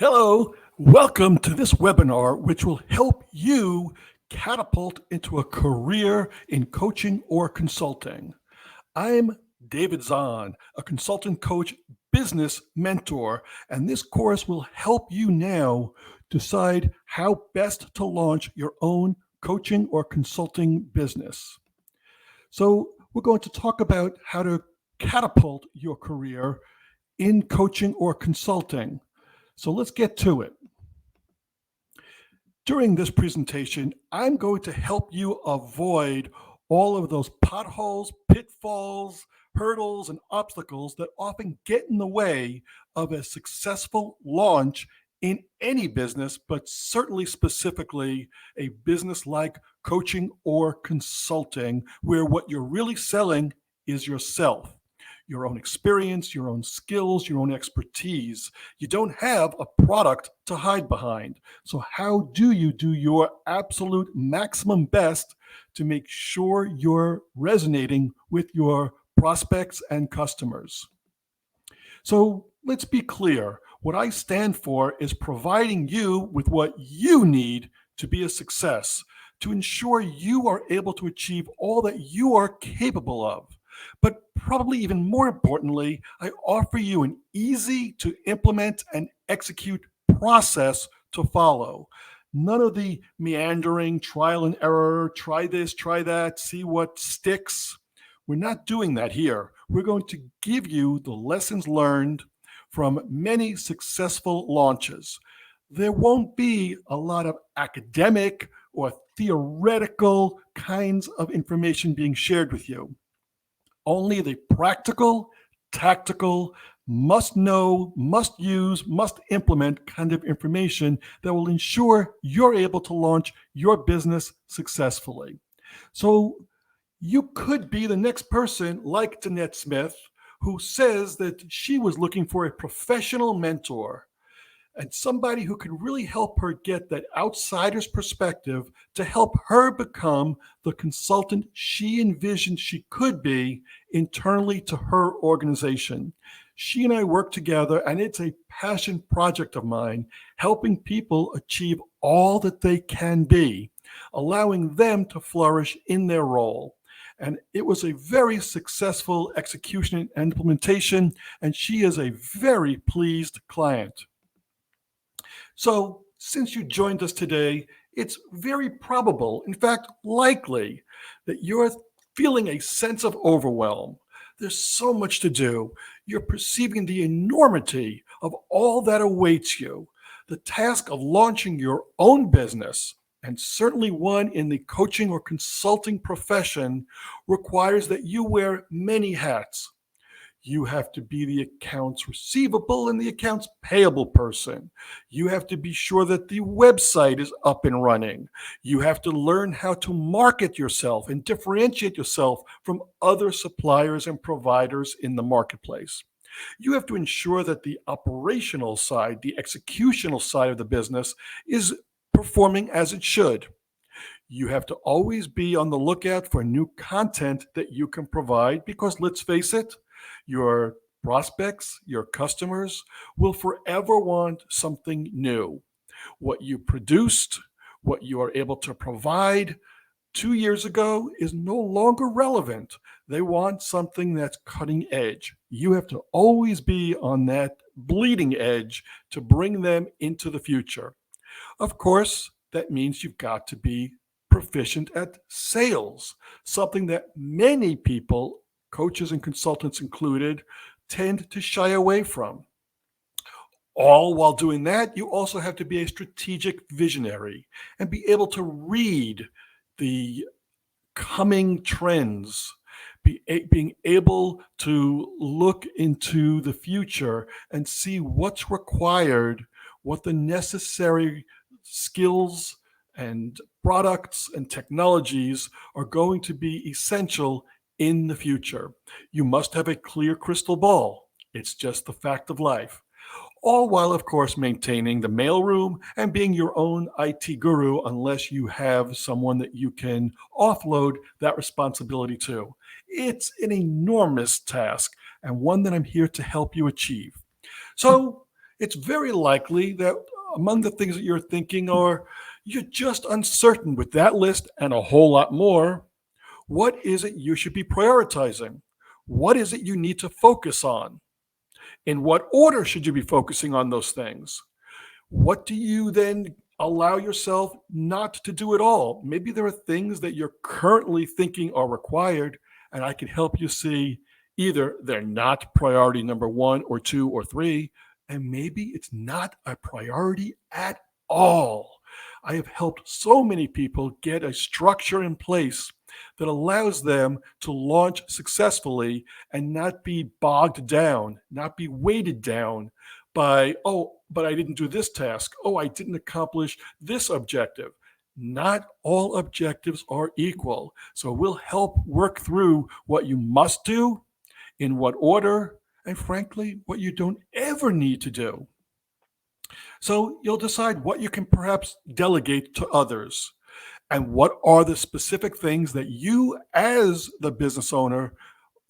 Hello, welcome to this webinar, which will help you catapult into a career in coaching or consulting. I'm David Zahn, a consultant coach, business mentor, and this course will help you now decide how best to launch your own coaching or consulting business. So, we're going to talk about how to catapult your career in coaching or consulting. So let's get to it. During this presentation, I'm going to help you avoid all of those potholes, pitfalls, hurdles, and obstacles that often get in the way of a successful launch in any business, but certainly specifically a business like coaching or consulting, where what you're really selling is yourself, your own experience, your own skills, your own expertise. You don't have a product to hide behind. So, how do you do your absolute maximum best to make sure you're resonating with your prospects and customers? So, let's be clear. What I stand for is providing you with what you need to be a success, to ensure you are able to achieve all that you are capable of. But probably even more importantly, I offer you an easy to implement and execute process to follow. None of the meandering trial and error, try this, try that, see what sticks. We're not doing that here. We're going to give you the lessons learned from many successful launches. There won't be a lot of academic or theoretical kinds of information being shared with you. Only the practical, tactical, must know, must use, must implement kind of information that will ensure you're able to launch your business successfully. So you could be the next person like Danette Smith, who says that she was looking for a professional mentor and somebody who could really help her get that outsider's perspective to help her become the consultant she envisioned she could be internally to her organization. She and I work together, and it's a passion project of mine, helping people achieve all that they can be, allowing them to flourish in their role. And it was a very successful execution and implementation, and she is a very pleased client. So, since you joined us today, it's very probable, in fact, likely, that you're feeling a sense of overwhelm. There's so much to do. You're perceiving the enormity of all that awaits you. The task of launching your own business, and certainly one in the coaching or consulting profession, requires that you wear many hats. You have to be the accounts receivable and the accounts payable person. You have to be sure that the website is up and running. You have to learn how to market yourself and differentiate yourself from other suppliers and providers in the marketplace. You have to ensure that the operational side, the executional side of the business is performing as it should. You have to always be on the lookout for new content that you can provide because, let's face it, your prospects, your customers will forever want something new. What you produced, what you are able to provide 2 years ago is no longer relevant. They want something that's cutting edge. You have to always be on that bleeding edge to bring them into the future. Of course, that means you've got to be proficient at sales, something that many people, coaches and consultants included, tend to shy away from. All while doing that, you also have to be a strategic visionary and be able to read the coming trends, being able to look into the future and see what's required, what the necessary skills and products and technologies are going to be essential in the future. You must have a clear crystal ball. It's just the fact of life. All while, of course, maintaining the mailroom and being your own IT guru unless you have someone that you can offload that responsibility to. It's an enormous task and one that I'm here to help you achieve. So, It's very likely that among the things that you're thinking are you're just uncertain with that list and a whole lot more. What is it you should be prioritizing? What is it you need to focus on? In what order should you be focusing on those things? What do you then allow yourself not to do at all? Maybe there are things that you're currently thinking are required, and I can help you see either they're not priority number one or two or three, and maybe it's not a priority at all. I have helped so many people get a structure in place that allows them to launch successfully and not be bogged down, not be weighted down by, oh, but I didn't do this task. Oh, I didn't accomplish this objective. Not all objectives are equal. So we'll help work through what you must do, in what order, and frankly, what you don't ever need to do. So you'll decide what you can perhaps delegate to others and what are the specific things that you, as the business owner,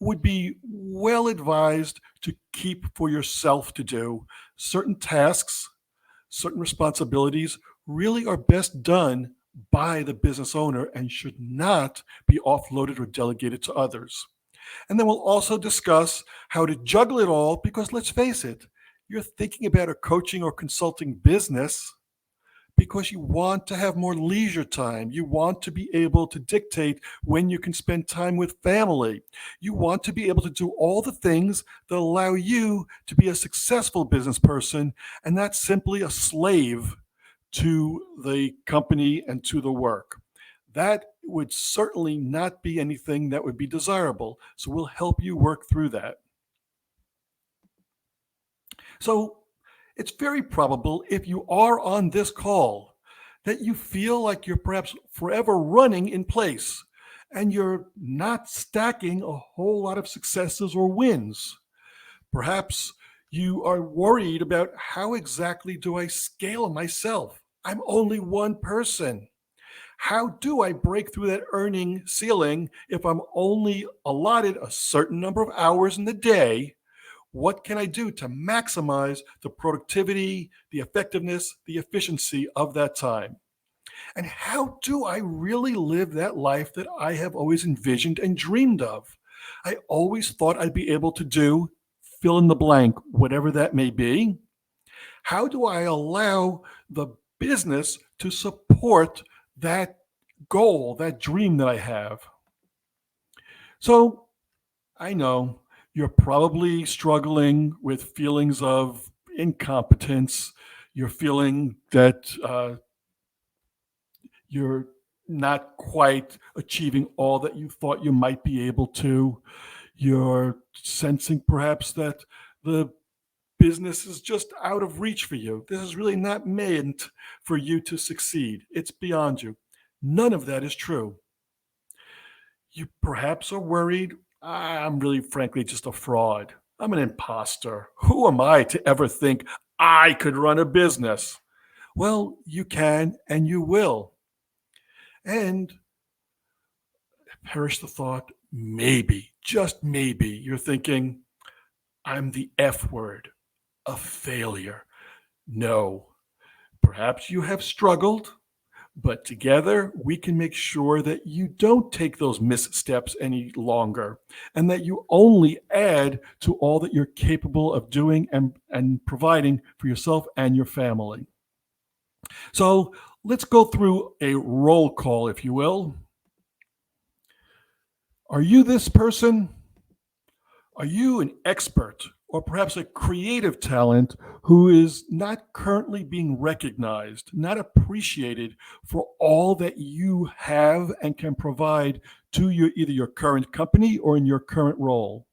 would be well advised to keep for yourself to do. Certain tasks, certain responsibilities really are best done by the business owner and should not be offloaded or delegated to others. And then we'll also discuss how to juggle it all because let's face it, you're thinking about a coaching or consulting business because you want to have more leisure time. You want to be able to dictate when you can spend time with family. You want to be able to do all the things that allow you to be a successful business person and not simply a slave to the company and to the work. That would certainly not be anything that would be desirable. So we'll help you work through that. So it's very probable if you are on this call that you feel like you're perhaps forever running in place and you're not stacking a whole lot of successes or wins. Perhaps you are worried about how exactly do I scale myself? I'm only one person. How do I break through that earning ceiling if I'm only allotted a certain number of hours in the day? What can I do to maximize the productivity, the effectiveness, the efficiency of that time? And how do I really live that life that I have always envisioned and dreamed of? I always thought I'd be able to do fill in the blank, whatever that may be. How do I allow the business to support that goal, that dream that I have? So I know you're probably struggling with feelings of incompetence. You're feeling that you're not quite achieving all that you thought you might be able to. You're sensing perhaps that the business is just out of reach for you. This is really not meant for you to succeed. It's beyond you. None of that is true. You perhaps are worried, I'm really, frankly, just a fraud. I'm an imposter. Who am I to ever think I could run a business? Well, you can and you will. And perish the thought, maybe, just maybe, you're thinking, I'm the F word, a failure. No, perhaps you have struggled, but together we can make sure that you don't take those missteps any longer and that you only add to all that you're capable of doing and providing for yourself and your family. So let's go through a roll call, if you will. Are you this person? Are you an expert or perhaps a creative talent who is not currently being recognized, not appreciated for all that you have and can provide to either your current company or in your current role?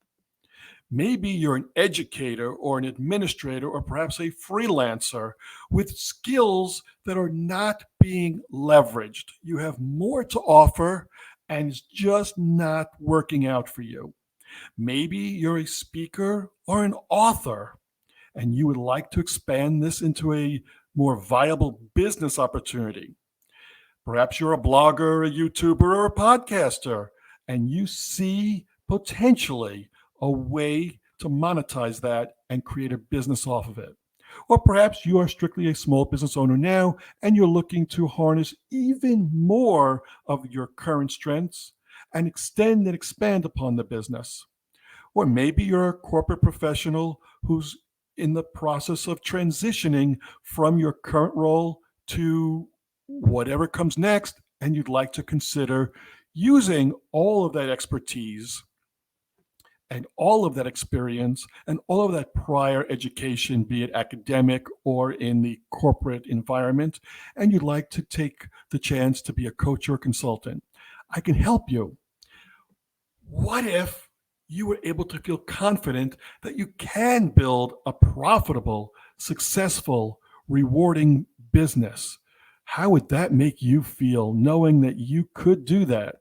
Maybe you're an educator or an administrator or perhaps a freelancer with skills that are not being leveraged. You have more to offer and it's just not working out for you. Maybe you're a speaker or an author and you would like to expand this into a more viable business opportunity. Perhaps you're a blogger, a YouTuber, or a podcaster, and you see potentially a way to monetize that and create a business off of it. Or perhaps you are strictly a small business owner now and you're looking to harness even more of your current strengths and extend and expand upon the business. Or maybe you're a corporate professional who's in the process of transitioning from your current role to whatever comes next, and you'd like to consider using all of that expertise and all of that experience and all of that prior education, be it academic or in the corporate environment, and you'd like to take the chance to be a coach or consultant. I can help you. What if you were able to feel confident that you can build a profitable, successful, rewarding business? How would that make you feel knowing that you could do that?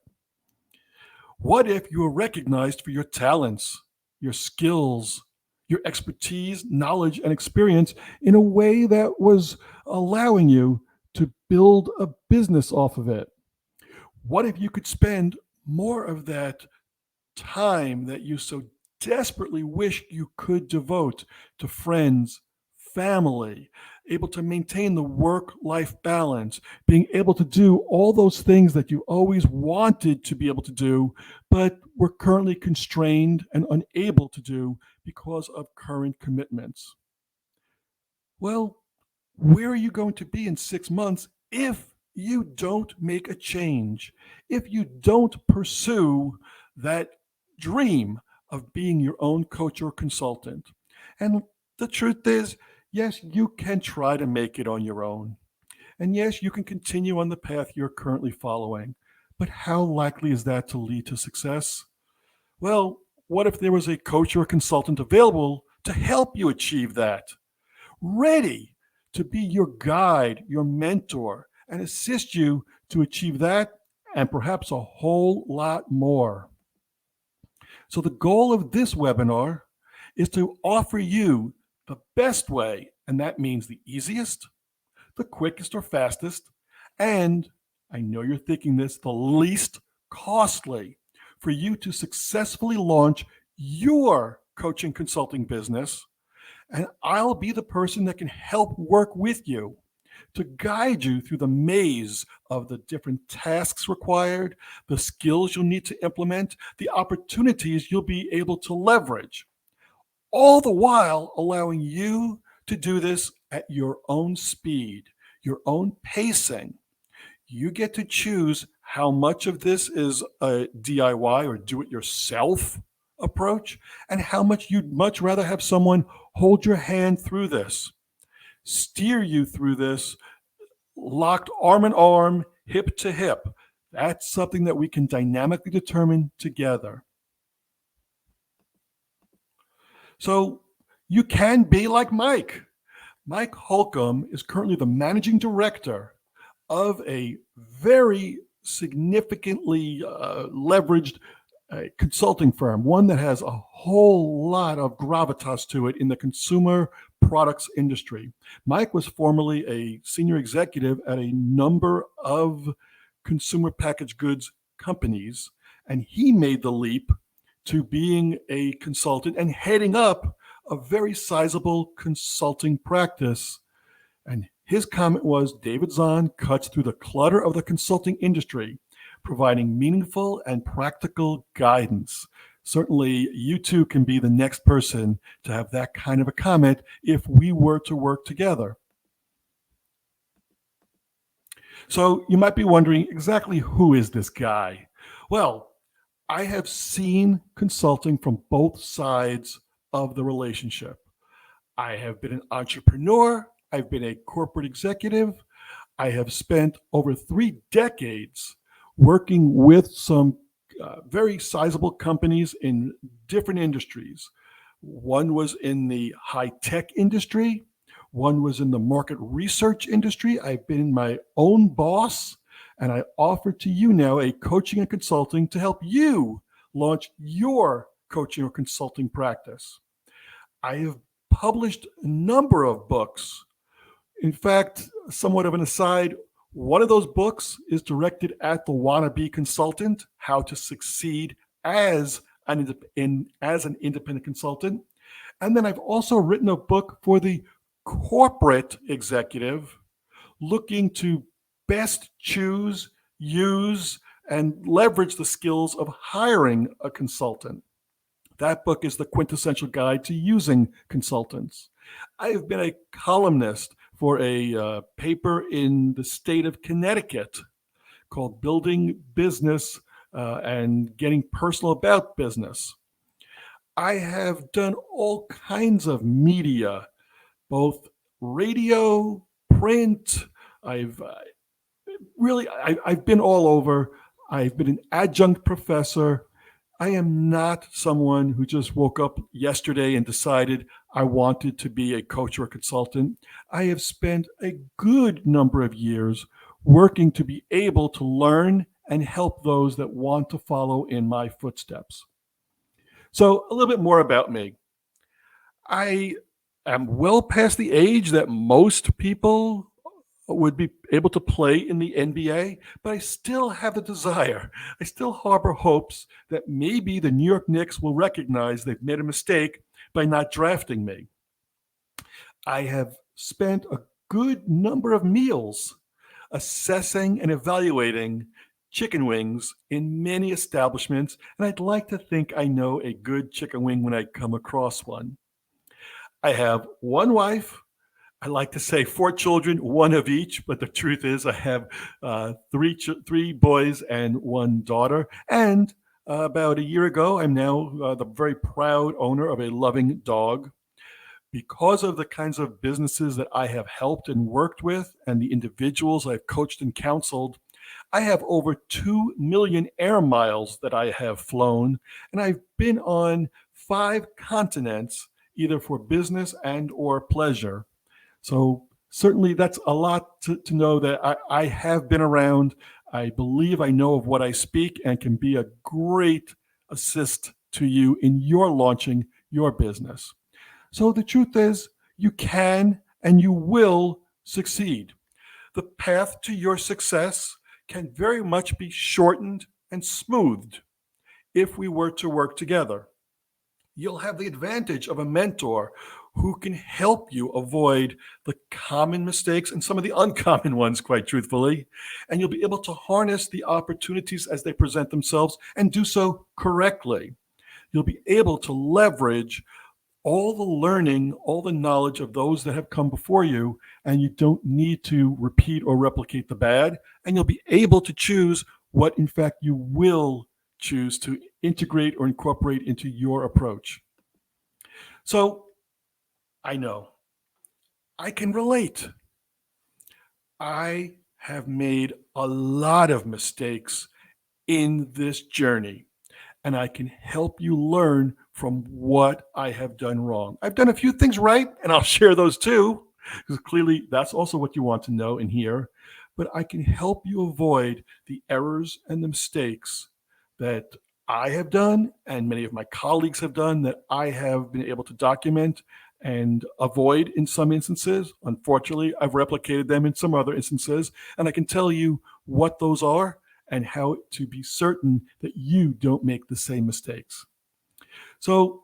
What if you were recognized for your talents, your skills, your expertise, knowledge, and experience in a way that was allowing you to build a business off of it? What if you could spend more of that time that you so desperately wish you could devote to friends, family, able to maintain the work life balance, being able to do all those things that you always wanted to be able to do, but were currently constrained and unable to do because of current commitments? Well, where are you going to be in 6 months if you don't make a change? If you don't pursue that dream of being your own coach or consultant? And the truth is, yes, you can try to make it on your own. And yes, you can continue on the path you're currently following. But how likely is that to lead to success? Well, what if there was a coach or a consultant available to help you achieve that? Ready to be your guide, your mentor, and assist you to achieve that and perhaps a whole lot more. So, the goal of this webinar is to offer you the best way, and that means the easiest, the quickest or fastest, and I know you're thinking this, the least costly for you to successfully launch your coaching consulting business. And I'll be the person that can help work with you to guide you through the maze of the different tasks required, the skills you'll need to implement, the opportunities you'll be able to leverage, all the while allowing you to do this at your own speed, your own pacing. You get to choose how much of this is a DIY or do it yourself approach, and how much you'd much rather have someone hold your hand through this, steer you through this, locked arm in arm, hip to hip. That's something that we can dynamically determine together. So you can be like Mike. Mike Holcomb is currently the managing director of a very significantly leveraged consulting firm, one that has a whole lot of gravitas to it in the consumer products industry. Mike was formerly a senior executive at a number of consumer packaged goods companies, and he made the leap to being a consultant and heading up a very sizable consulting practice. And his comment was, David Zahn cuts through the clutter of the consulting industry, providing meaningful and practical guidance. Certainly, you too can be the next person to have that kind of a comment if we were to work together. So you might be wondering, exactly who is this guy? Well, I have seen consulting from both sides of the relationship. I have been an entrepreneur. I've been a corporate executive. I have spent over 3 decades working with some very sizable companies in different industries. One was in the high tech industry. One was in the market research industry. I've been my own boss, and I offer to you now a coaching and consulting to help you launch your coaching or consulting practice. I have published a number of books. In fact, somewhat of an aside, one of those books is directed at the wannabe consultant, how to succeed as an independent consultant. And then I've also written a book for the corporate executive looking to best choose, use, and leverage the skills of hiring a consultant. That book is the quintessential guide to using consultants. I have been a columnist for a paper in the state of Connecticut called Building Business and Getting Personal About Business. I have done all kinds of media, both radio, print. I've been all over. I've been an adjunct professor. I am not someone who just woke up yesterday and decided I wanted to be a coach or a consultant. I have spent a good number of years working to be able to learn and help those that want to follow in my footsteps. So, a little bit more about me. I am well past the age that most people would be able to play in the NBA, but I still have a desire. I still harbor hopes that maybe the New York Knicks will recognize they've made a mistake by not drafting me. I have spent a good number of meals assessing and evaluating chicken wings in many establishments, and I'd like to think I know a good chicken wing when I come across one. I have one wife. I like to say four children, one of each, but the truth is I have three boys and one daughter. And about a year ago, I'm now the very proud owner of a loving dog. Because of the kinds of businesses that I have helped and worked with and the individuals I've coached and counseled, I have over 2 million air miles that I have flown, and I've been on 5 continents, either for business and or pleasure. So certainly that's a lot to know that I have been around. I believe I know of what I speak and can be a great assist to you in your launching your business. So the truth is, you can and you will succeed. The path to your success can very much be shortened and smoothed if we were to work together. You'll have the advantage of a mentor who can help you avoid the common mistakes and some of the uncommon ones, quite truthfully. And you'll be able to harness the opportunities as they present themselves and do so correctly. You'll be able to leverage all the learning, all the knowledge of those that have come before you, and you don't need to repeat or replicate the bad. And you'll be able to choose what, in fact, you will choose to integrate or incorporate into your approach. So I know I can relate. I have made a lot of mistakes in this journey, and I can help you learn from what I have done wrong. I've done a few things right, and I'll share those too, because clearly that's also what you want to know and hear. But I can help you avoid the errors and the mistakes that I have done and many of my colleagues have done that I have been able to document and avoid in some instances. Unfortunately, I've replicated them in some other instances, and I can tell you what those are and how to be certain that you don't make the same mistakes. So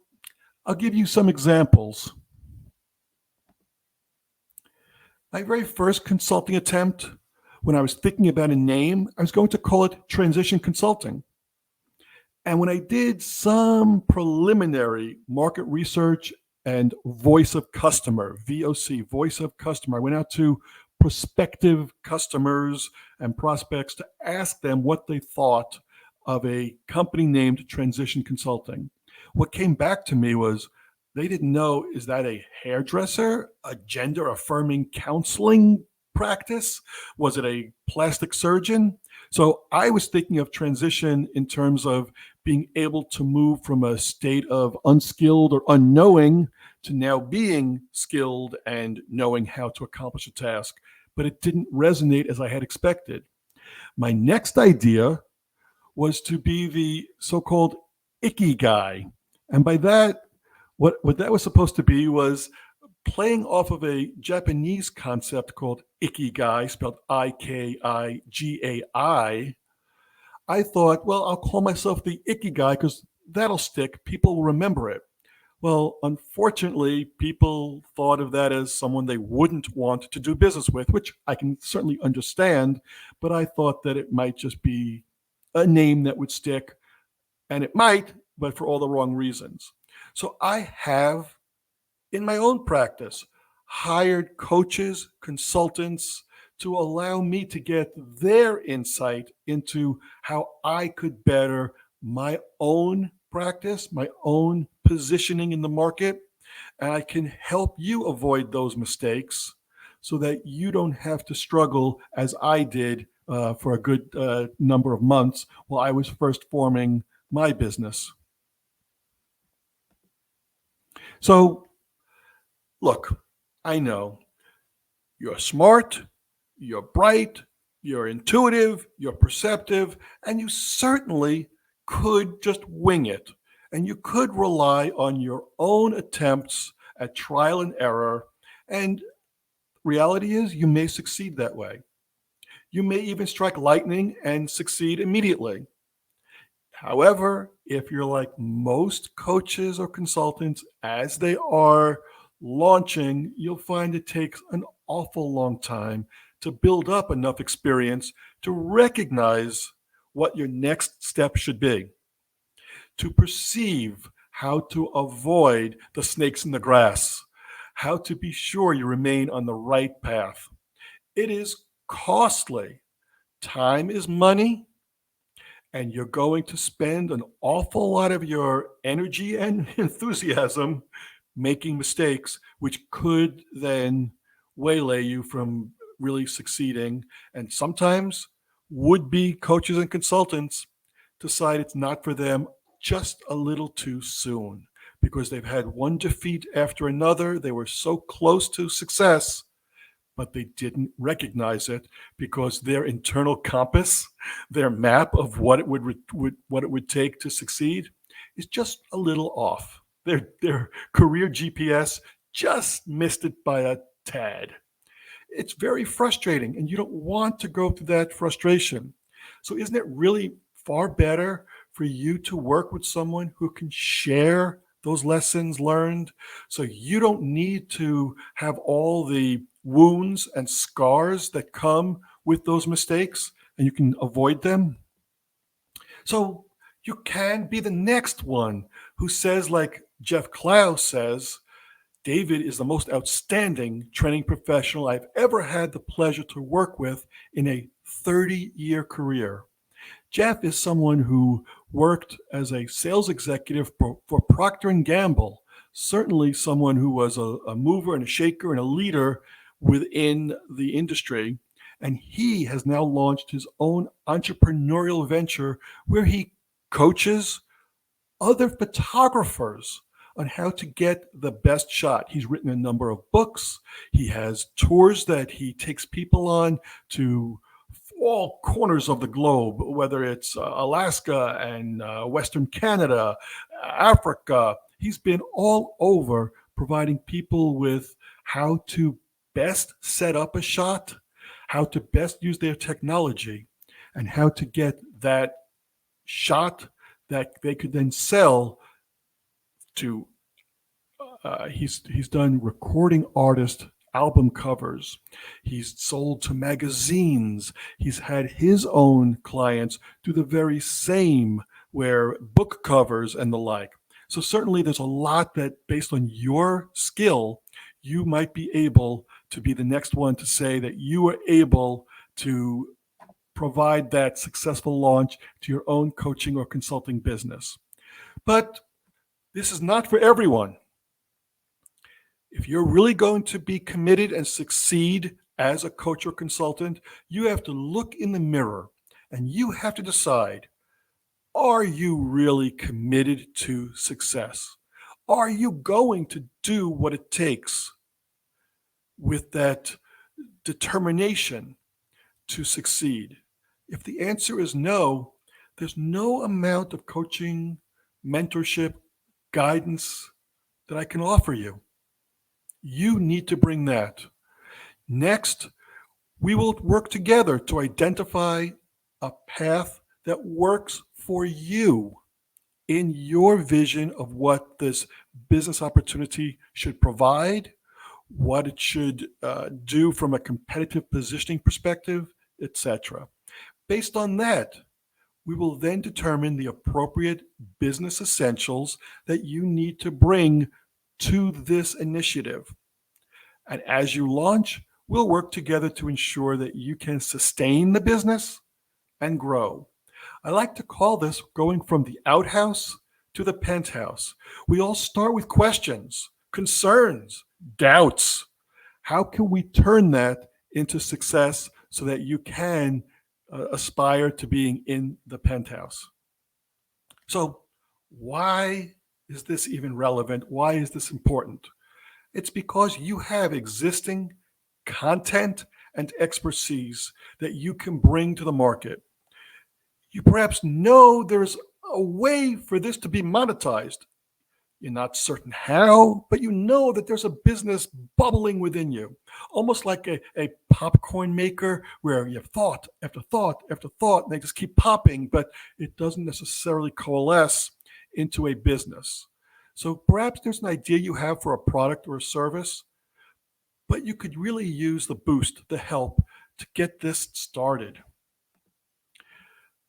I'll give you some examples. My very first consulting attempt, when I was thinking about a name, I was going to call it Transition Consulting. And when I did some preliminary market research and voice of customer, VOC, voice of customer, I went out to prospective customers and prospects to ask them what they thought of a company named Transition Consulting. What came back to me was they didn't know, is that a hairdresser, a gender affirming counseling practice? Was it a plastic surgeon? So I was thinking of transition in terms of being able to move from a state of unskilled or unknowing to now being skilled and knowing how to accomplish a task. But it didn't resonate as I had expected. My next idea was to be the so-called icky guy. And by that, what that was supposed to be was playing off of a Japanese concept called ikigai, spelled Ikigai. I thought, well, I'll call myself the ikigai because that'll stick. People will remember it. Well, unfortunately, people thought of that as someone they wouldn't want to do business with, which I can certainly understand, but I thought that it might just be a name that would stick, and it might, but for all the wrong reasons. So I have, in my own practice, hired coaches, consultants to allow me to get their insight into how I could better my own practice, my own positioning in the market, and I can help you avoid those mistakes so that you don't have to struggle as I did for a good number of months while I was first forming my business. So, look, I know you're smart, you're bright, you're intuitive, you're perceptive, and you certainly could just wing it. And you could rely on your own attempts at trial and error. And reality is, you may succeed that way. You may even strike lightning and succeed immediately. However, if you're like most coaches or consultants, as they are launching, you'll find it takes an awful long time to build up enough experience to recognize what your next step should be, to perceive how to avoid the snakes in the grass, how to be sure you remain on the right path. It is costly. Time is money, and you're going to spend an awful lot of your energy and enthusiasm making mistakes, which could then waylay you from really succeeding. And sometimes would be coaches and consultants decide it's not for them just a little too soon because they've had one defeat after another. They were so close to success, but they didn't recognize it because their internal compass, their map of what it what it would take to succeed, is just a little off. Their career GPS just missed it by a tad. It's very frustrating, and you don't want to go through that frustration. So, isn't it really far better for you to work with someone who can share those lessons learned so you don't need to have all the wounds and scars that come with those mistakes and you can avoid them? So, you can be the next one who says, like Jeff Klaus says, David is the most outstanding training professional I've ever had the pleasure to work with in a 30-year career. Jeff is someone who worked as a sales executive for Procter and Gamble, certainly someone who was a mover and a shaker and a leader within the industry. And he has now launched his own entrepreneurial venture where he coaches other photographers on how to get the best shot. He's written a number of books. He has tours that he takes people on to all corners of the globe, whether it's Alaska and Western Canada, Africa. He's been all over providing people with how to best set up a shot, how to best use their technology, and how to get that shot that they could then sell to. He's done recording artist album covers. He's sold to magazines. He's had his own clients do the very same, where book covers and the like. So certainly there's a lot that, based on your skill, you might be able to be the next one to say that you were able to provide that successful launch to your own coaching or consulting business. But this is not for everyone. If you're really going to be committed and succeed as a coach or consultant, you have to look in the mirror and you have to decide, are you really committed to success? Are you going to do what it takes with that determination to succeed? If the answer is no, there's no amount of coaching, mentorship, guidance that I can offer you. You need to bring that. Next, we will work together to identify a path that works for you. in your vision of what this business opportunity should provide, what it should do from a competitive positioning perspective, etc. Based on that, we will then determine the appropriate business essentials that you need to bring to this initiative. And as you launch, we'll work together to ensure that you can sustain the business and grow. I like to call this going from the outhouse to the penthouse. We all start with questions, concerns, doubts. How can we turn that into success so that you can aspire to being in the penthouse? So, why is this even relevant? Why is this important? It's because you have existing content and expertise that you can bring to the market. You perhaps know there's a way for this to be monetized. You're not certain how, but you know that there's a business bubbling within you, almost like a popcorn maker where you have thought after thought after thought, and they just keep popping, but it doesn't necessarily coalesce into a business. So perhaps there's an idea you have for a product or a service, but you could really use the boost, the help to get this started.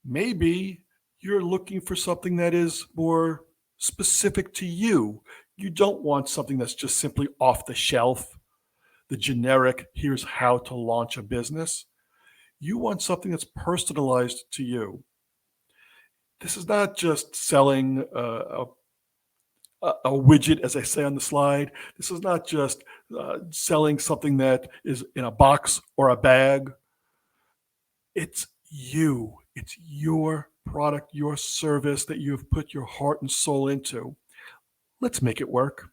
Maybe you're looking for something that is more specific to you. You don't want something that's just simply off the shelf, the generic, here's how to launch a business. You want something that's personalized to you. This is not just selling a widget, as I say on the slide. This is not just selling something that is in a box or a bag. It's you. It's your product, your service that you have put your heart and soul into. Let's make it work.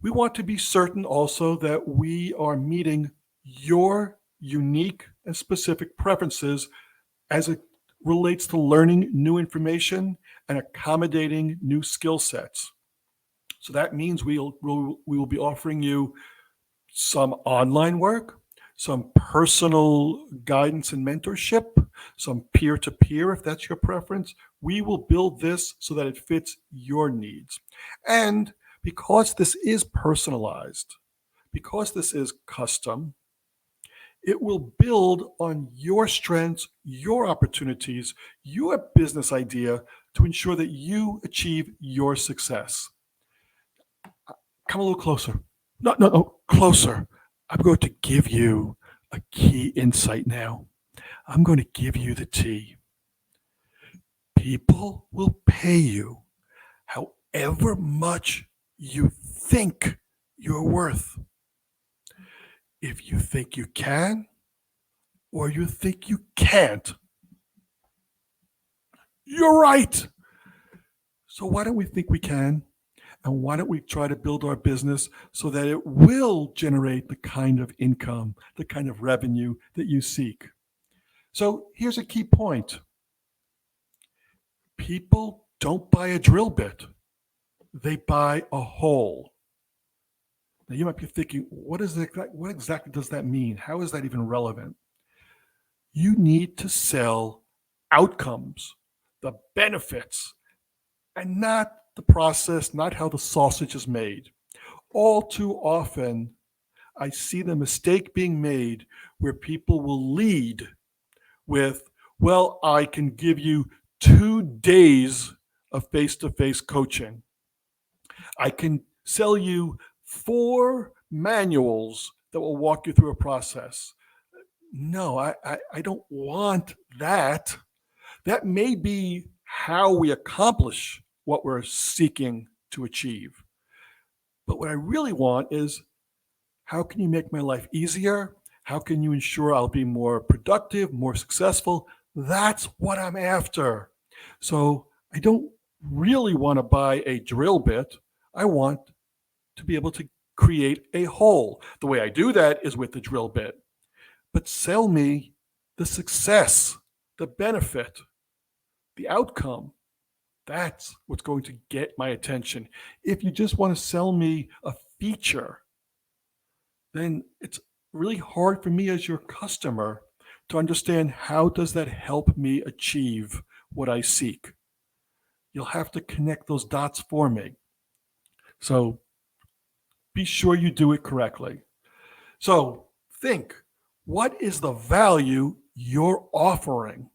We want to be certain also that we are meeting your unique and specific preferences as it relates to learning new information and accommodating new skill sets. So that means we will be offering you some online work, some personal guidance and mentorship, some peer to peer, if that's your preference. We will build this so that it fits your needs. And because this is personalized, because this is custom, it will build on your strengths, your opportunities, your business idea to ensure that you achieve your success. Come a little closer. No, closer. I'm going to give you a key insight now. I'm going to give you the tea. People will pay you however much you think you're worth. If you think you can or you think you can't, you're right. So why don't we think we can? And why don't we try to build our business so that it will generate the kind of income, the kind of revenue that you seek? So here's a key point. People don't buy a drill bit. They buy a hole. Now you might be thinking, what exactly does that mean? How is that even relevant? You need to sell outcomes, the benefits, and not the process, not how the sausage is made. All too often, I see the mistake being made where people will lead with, well, I can give you 2 days of face-to-face coaching. I can sell you 4 manuals that will walk you through a process. No, I don't want that. That may be how we accomplish what we're seeking to achieve. But what I really want is, how can you make my life easier? How can you ensure I'll be more productive, more successful? That's what I'm after. So I don't really want to buy a drill bit. I want to be able to create a hole. The way I do that is with the drill bit. But sell me the success, the benefit, the outcome. That's what's going to get my attention. If you just want to sell me a feature, then it's really hard for me as your customer to understand how does that help me achieve what I seek. You'll have to connect those dots for me. So be sure you do it correctly. So think, what is the value you're offering?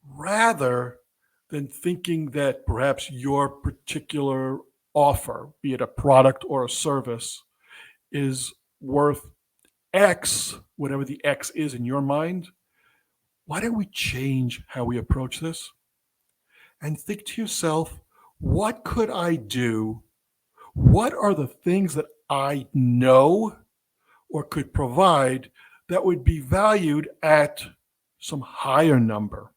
Rather than thinking that perhaps your particular offer, be it a product or a service, is worth X, whatever the X is in your mind, why don't we change how we approach this? And think to yourself, what could I do? What are the things that I know or could provide that would be valued at some higher number?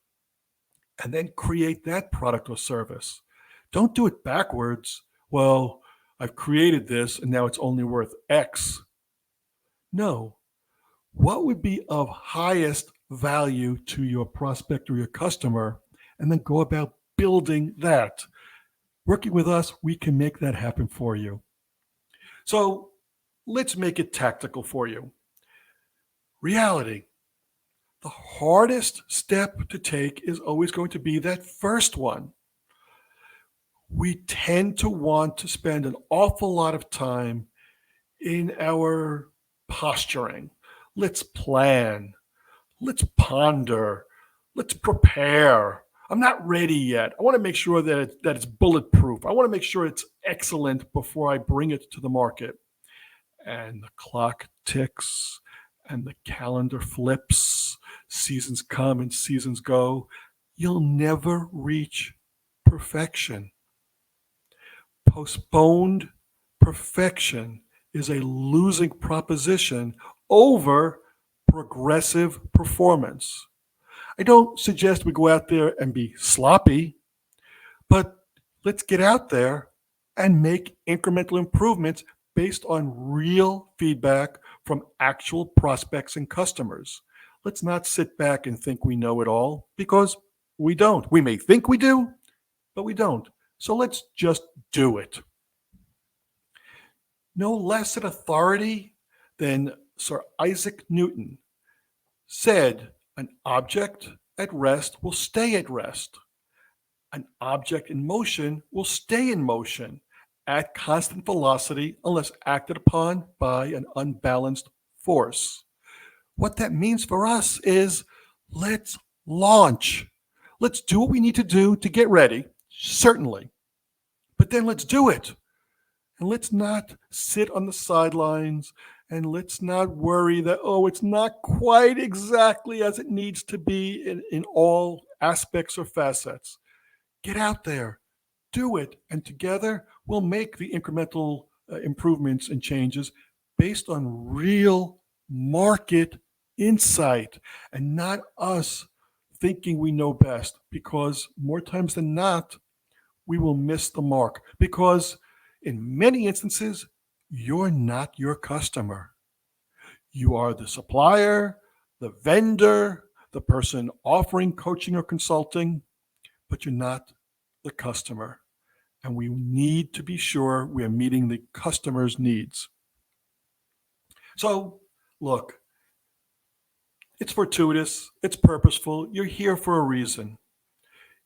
And then create that product or service. Don't do it backwards. Well, I've created this and now it's only worth X. No. What would be of highest value to your prospect or your customer? And then go about building that. Working with us, we can make that happen for you. So let's make it tactical for you. Reality. The hardest step to take is always going to be that first one. We tend to want to spend an awful lot of time in our posturing. Let's plan. Let's ponder. Let's prepare. I'm not ready yet. I want to make sure that it's bulletproof. I want to make sure it's excellent before I bring it to the market. And the clock ticks and the calendar flips. Seasons come and seasons go. You'll never reach perfection. Postponed perfection is a losing proposition over progressive performance. I don't suggest we go out there and be sloppy, but let's get out there and make incremental improvements based on real feedback from actual prospects and customers. Let's not sit back and think we know it all, because we don't. We may think we do, but we don't. So let's just do it. No less an authority than Sir Isaac Newton said, an object at rest will stay at rest. An object in motion will stay in motion at constant velocity unless acted upon by an unbalanced force. What that means for us is, let's launch. Let's do what we need to do to get ready, certainly. But then let's do it. And let's not sit on the sidelines, and let's not worry that, oh, it's not quite exactly as it needs to be in all aspects or facets. Get out there, do it, and together we'll make the incremental improvements and changes based on real market insight and not us thinking we know best, because more times than not, we will miss the mark, because in many instances, you're not your customer. You are the supplier, the vendor, the person offering coaching or consulting, but you're not the customer. And we need to be sure we are meeting the customer's needs. So, look, it's fortuitous, it's purposeful, you're here for a reason.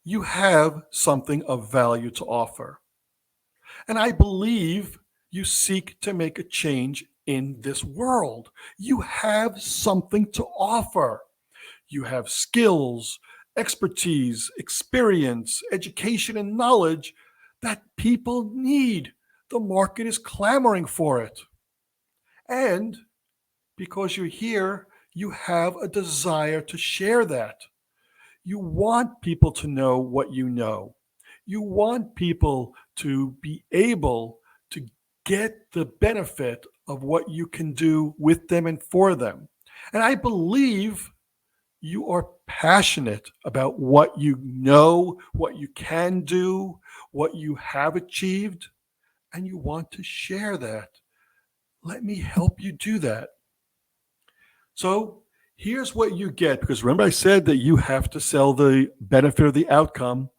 You have something of value to offer. And I believe you seek to make a change in this world. You have something to offer. You have skills, expertise, experience, education, and knowledge that people need. The market is clamoring for it. And because you're here, you have a desire to share that. You want people to know what you know. You want people to be able to get the benefit of what you can do with them and for them. And I believe you are passionate about what you know, what you can do, what you have achieved, and you want to share that. Let me help you do that. So here's what you get, because remember I said that you have to sell the benefit of the outcome.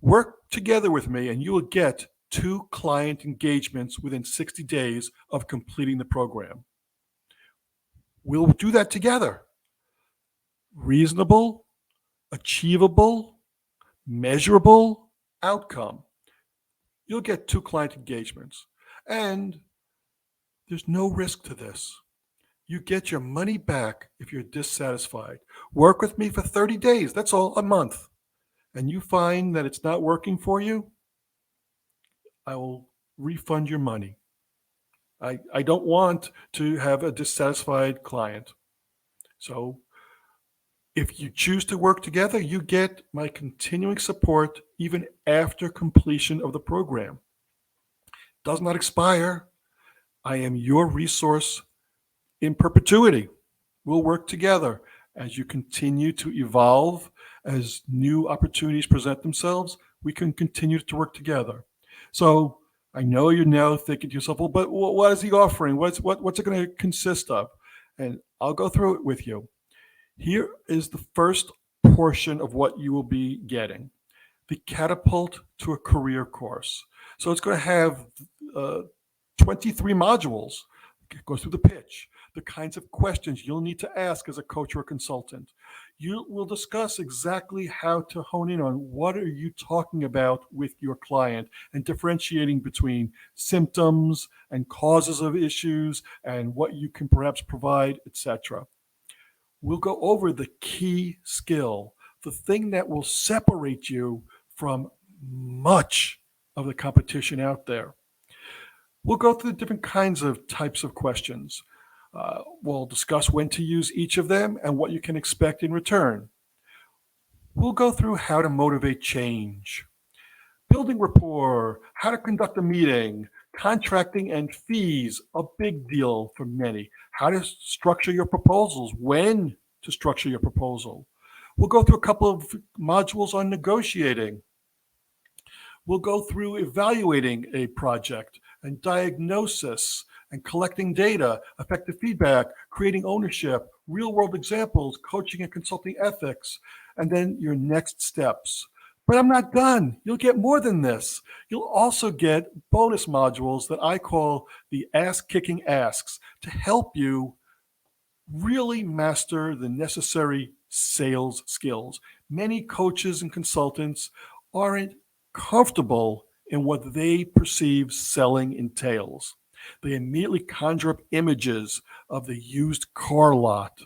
Work together with me and you will get 2 client engagements within 60 days of completing the program. We'll do that together. Reasonable, achievable, measurable, Outcome: you'll get 2 client engagements. And there's no risk to this. You get your money back if you're dissatisfied. Work with me for 30 days. That's all, a month. And you find that it's not working for you, I will refund your money. I don't want to have a dissatisfied client. So if you choose to work together, you get my continuing support even after completion of the program. Does not expire. I am your resource in perpetuity. We'll work together as you continue to evolve, as new opportunities present themselves. We can continue to work together. So I know you're now thinking to yourself, well, but what is he offering? What's it going to consist of? And I'll go through it with you. Here is the first portion of what you will be getting: the Catapult to a Career course. So it's going to have uh, 23 modules. It goes through the pitch, the kinds of questions you'll need to ask as a coach or consultant. You will discuss exactly how to hone in on what are you talking about with your client and differentiating between symptoms and causes of issues and what you can perhaps provide, etc. We'll go over the key skill, the thing that will separate you from much of the competition out there. We'll go through the different kinds of types of questions. We'll discuss when to use each of them and what you can expect in return. We'll go through how to motivate change, building rapport, how to conduct a meeting, contracting and fees, a big deal for many, how to structure your proposals, when to structure your proposal. We'll go through a couple of modules on negotiating. We'll go through evaluating a project and diagnosis and collecting data, effective feedback, creating ownership, real world examples, coaching and consulting ethics, and then your next steps. But I'm not done. You'll get more than this. You'll also get bonus modules that I call the ass kicking asks to help you really master the necessary sales skills. Many coaches and consultants aren't comfortable in what they perceive selling entails. They immediately conjure up images of the used car lot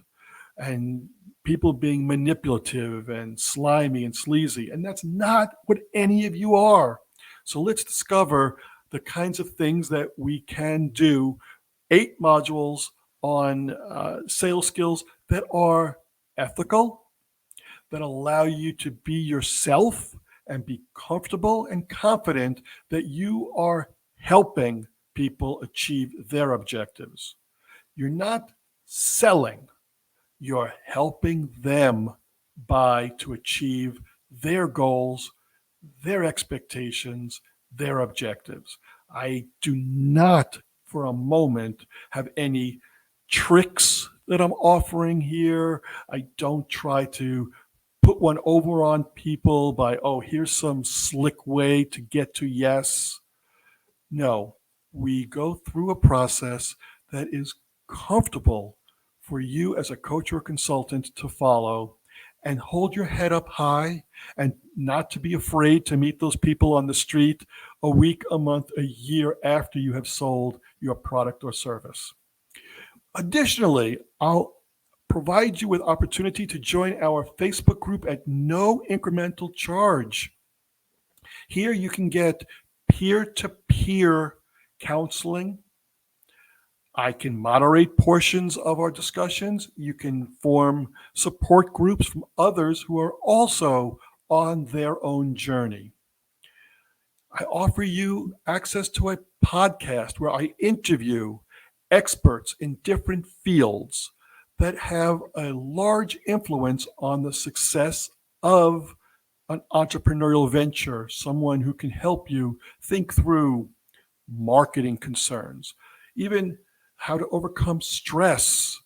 and people being manipulative and slimy and sleazy. And that's not what any of you are. So let's discover the kinds of things that we can do. 8 modules on sales skills that are ethical, that allow you to be yourself and be comfortable and confident that you are helping people achieve their objectives. You're not selling, you're helping them to achieve their goals, their expectations, their objectives. I do not for a moment have any tricks that I'm offering here. I don't try to put one over on people by, oh, here's some slick way to get to yes. No, we go through a process that is comfortable for you as a coach or consultant to follow, and hold your head up high and not to be afraid to meet those people on the street a week, a month, a year after you have sold your product or service. Additionally, I'll provide you with opportunity to join our Facebook group at no incremental charge. Here you can get peer-to-peer counseling. I can moderate portions of our discussions. You can form support groups from others who are also on their own journey. I offer you access to a podcast where I interview experts in different fields that have a large influence on the success of an entrepreneurial venture, someone who can help you think through marketing concerns, even how to overcome stress,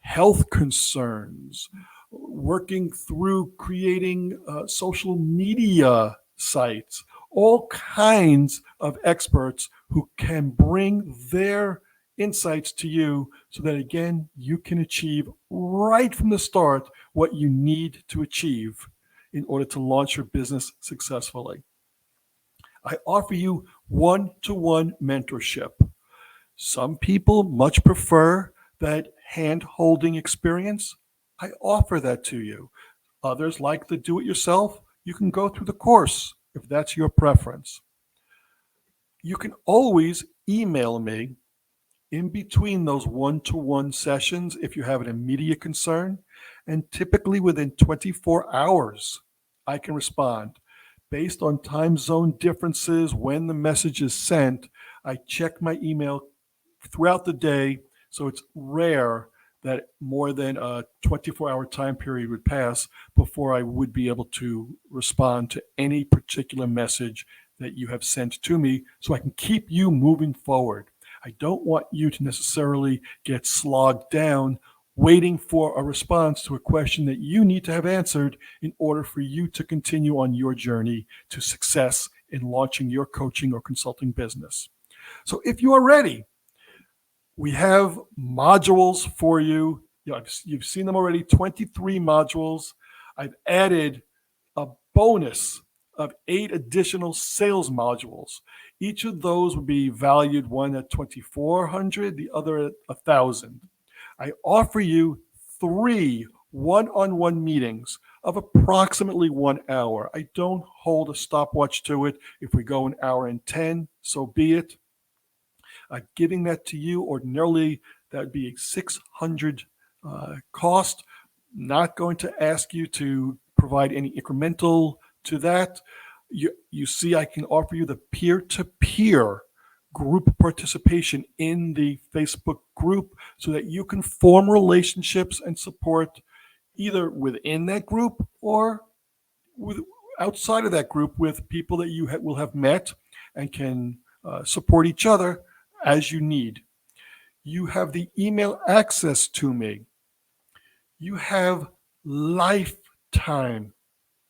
health concerns, working through creating social media sites, all kinds of experts who can bring their insights to you so that, again, you can achieve right from the start what you need to achieve in order to launch your business successfully. I offer you one-to-one mentorship. Some people much prefer that hand-holding experience. I offer that to you. Others like the do-it-yourself. You can go through the course if that's your preference. You can always email me in between those one-to-one sessions if you have an immediate concern, and typically within 24 hours, I can respond. Based on time zone differences, when the message is sent, I check my email throughout the day, so it's rare that more than a 24-hour time period would pass before I would be able to respond to any particular message that you have sent to me so I can keep you moving forward. I don't want you to necessarily get slogged down waiting for a response to a question that you need to have answered in order for you to continue on your journey to success in launching your coaching or consulting business. So if you are ready, we have modules for you. You've seen them already, 23 modules. I've added a bonus of 8 additional sales modules. Each of those would be valued, one at $2,400, the other at $1,000. I offer you 3 one-on-one meetings of approximately 1 hour. I don't hold a stopwatch to it. If we go an hour and 10, so be it. Giving that to you, ordinarily that would be a $600 cost. Not going to ask you to provide any incremental to that. You see, I can offer you the peer-to-peer group participation in the Facebook group so that you can form relationships and support either within that group or outside of that group with people that you will have met and can support each other as you need. You have the email access to me. You have lifetime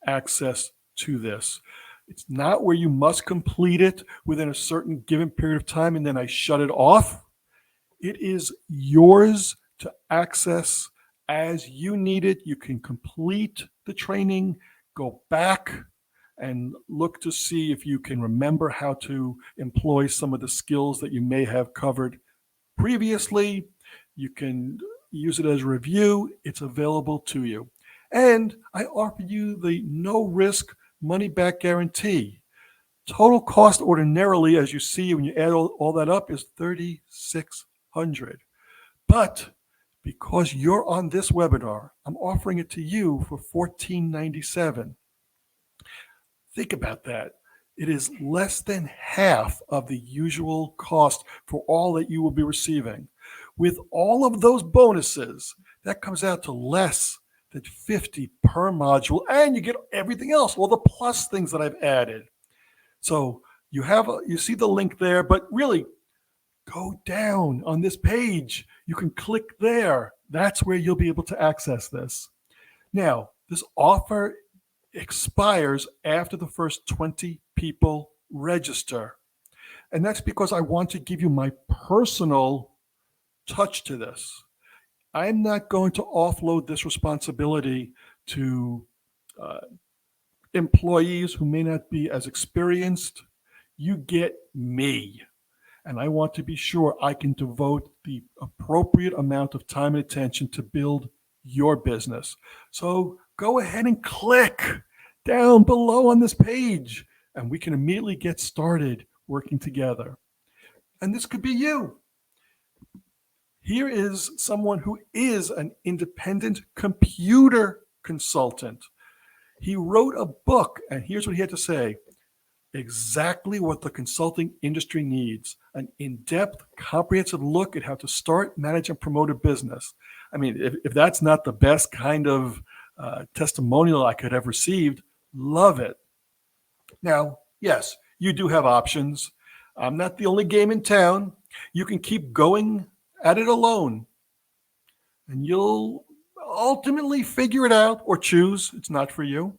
access to this. It's not where you must complete it within a certain given period of time and then I shut it off. It is yours to access as you need it. You can complete the training, go back and look to see if you can remember how to employ some of the skills that you may have covered previously. You can use it as a review. It's available to you. And I offer you the no risk money back guarantee. Total cost ordinarily, as you see when you add all that up, is $3,600. But because you're on this webinar, I'm offering it to you for $1,497. Think about that. It is less than half of the usual cost for all that you will be receiving. With all of those bonuses, that comes out to less than $50 per module, and you get everything else, all the plus things that I've added. So you see the link there, but really go down on this page. You can click there. That's where you'll be able to access this. Now, this offer expires after the first 20 people register. And that's because I want to give you my personal touch to this. I'm not going to offload this responsibility to employees who may not be as experienced. You get me. And I want to be sure I can devote the appropriate amount of time and attention to build your business. So go ahead and click down below on this page, and we can immediately get started working together. And this could be you. Here is someone who is an independent computer consultant. He wrote a book, and here's what he had to say. Exactly what the consulting industry needs. An in-depth, comprehensive look at how to start, manage, and promote a business. I mean, if that's not the best kind of testimonial I could have received, love it. Now, yes, you do have options. I'm not the only game in town. You can keep going at it alone, and you'll ultimately figure it out or choose it's not for you.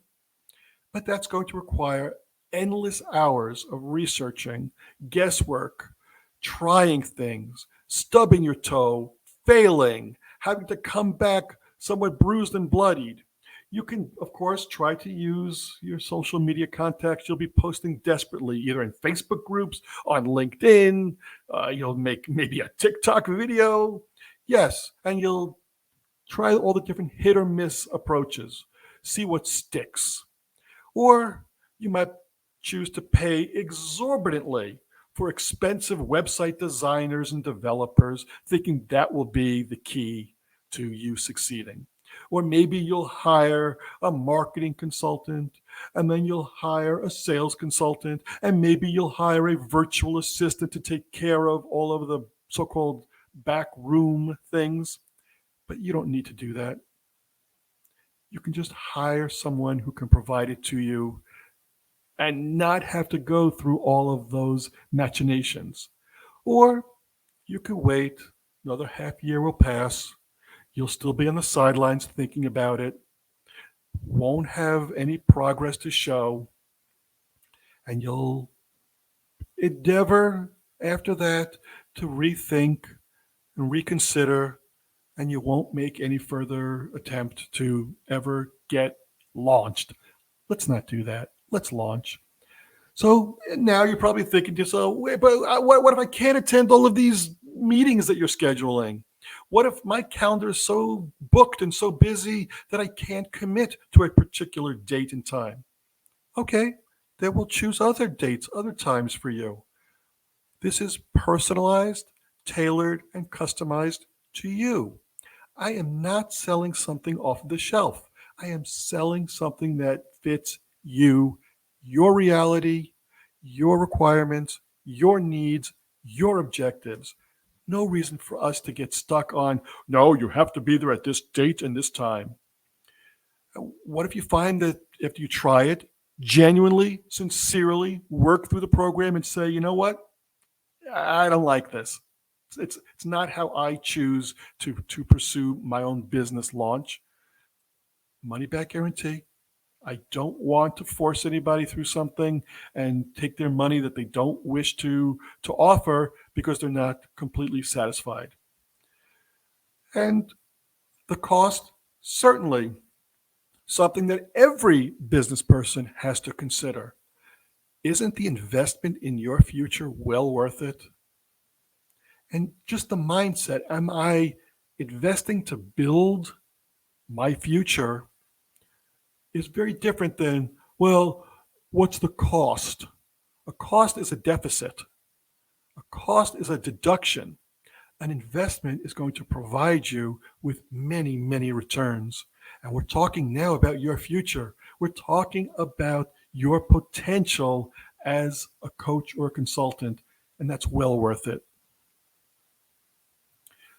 But that's going to require endless hours of researching, guesswork, trying things, stubbing your toe, failing, having to come back somewhat bruised and bloodied. You can, of course, try to use your social media contacts you'll be posting desperately, either in Facebook groups, on LinkedIn. You'll make maybe a TikTok video. Yes, and you'll try all the different hit or miss approaches, see what sticks. Or you might choose to pay exorbitantly for expensive website designers and developers, thinking that will be the key to you succeeding. Or maybe you'll hire a marketing consultant, and then you'll hire a sales consultant, and maybe you'll hire a virtual assistant to take care of all of the so called back room things. But you don't need to do that. You can just hire someone who can provide it to you and not have to go through all of those machinations. Or you could wait, another half year will pass. You'll still be on the sidelines thinking about it, won't have any progress to show, and you'll endeavor after that to rethink and reconsider, and you won't make any further attempt to ever get launched. Let's not do that. Let's launch. So now you're probably thinking to yourself, wait, but what if I can't attend all of these meetings that you're scheduling? What if my calendar is so booked and so busy that I can't commit to a particular date and time? Okay, then we'll choose other dates, other times for you. This is personalized, tailored, and customized to you. I am not selling something off the shelf. I am selling something that fits you, your reality, your requirements, your needs, your objectives. No reason for us to get stuck on, no, you have to be there at this date and this time. What if you find that if you try it, genuinely, sincerely work through the program and say, you know what? I don't like this. It's not how I choose to pursue my own business launch. Money back guarantee. I don't want to force anybody through something and take their money that they don't wish to offer because they're not completely satisfied. And the cost, certainly something that every business person has to consider. Isn't the investment in your future well worth it? And just the mindset, am I investing to build my future, is very different than, well, what's the cost? A cost is a deficit. A cost is a deduction. An investment is going to provide you with many, many returns. And we're talking now about your future. We're talking about your potential as a coach or a consultant, and that's well worth it.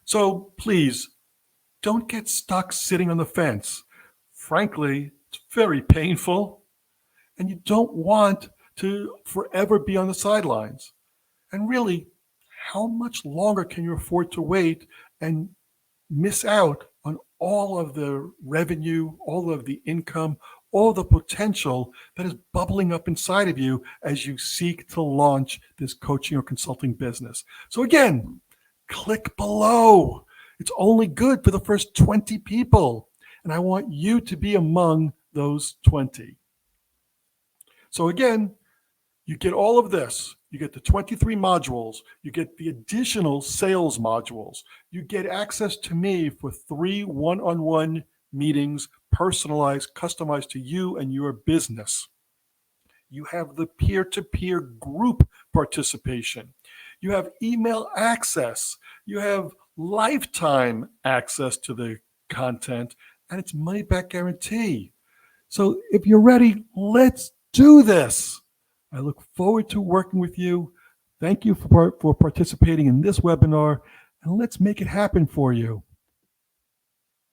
So please don't get stuck sitting on the fence. Frankly, it's very painful, and you don't want to forever be on the sidelines. And really, how much longer can you afford to wait and miss out on all of the revenue, all of the income, all the potential that is bubbling up inside of you as you seek to launch this coaching or consulting business? So again, click below. It's only good for the first 20 people, and I want you to be among those 20. So again, you get all of this. You get the 23 modules. You get the additional sales modules. You get access to me for 3 one-on-one meetings, personalized, customized to you and your business. You have the peer-to-peer group participation. You have email access. You have lifetime access to the content, and it's money back guarantee. So if you're ready, let's do this. I look forward to working with you. Thank you for participating in this webinar, and let's make it happen for you.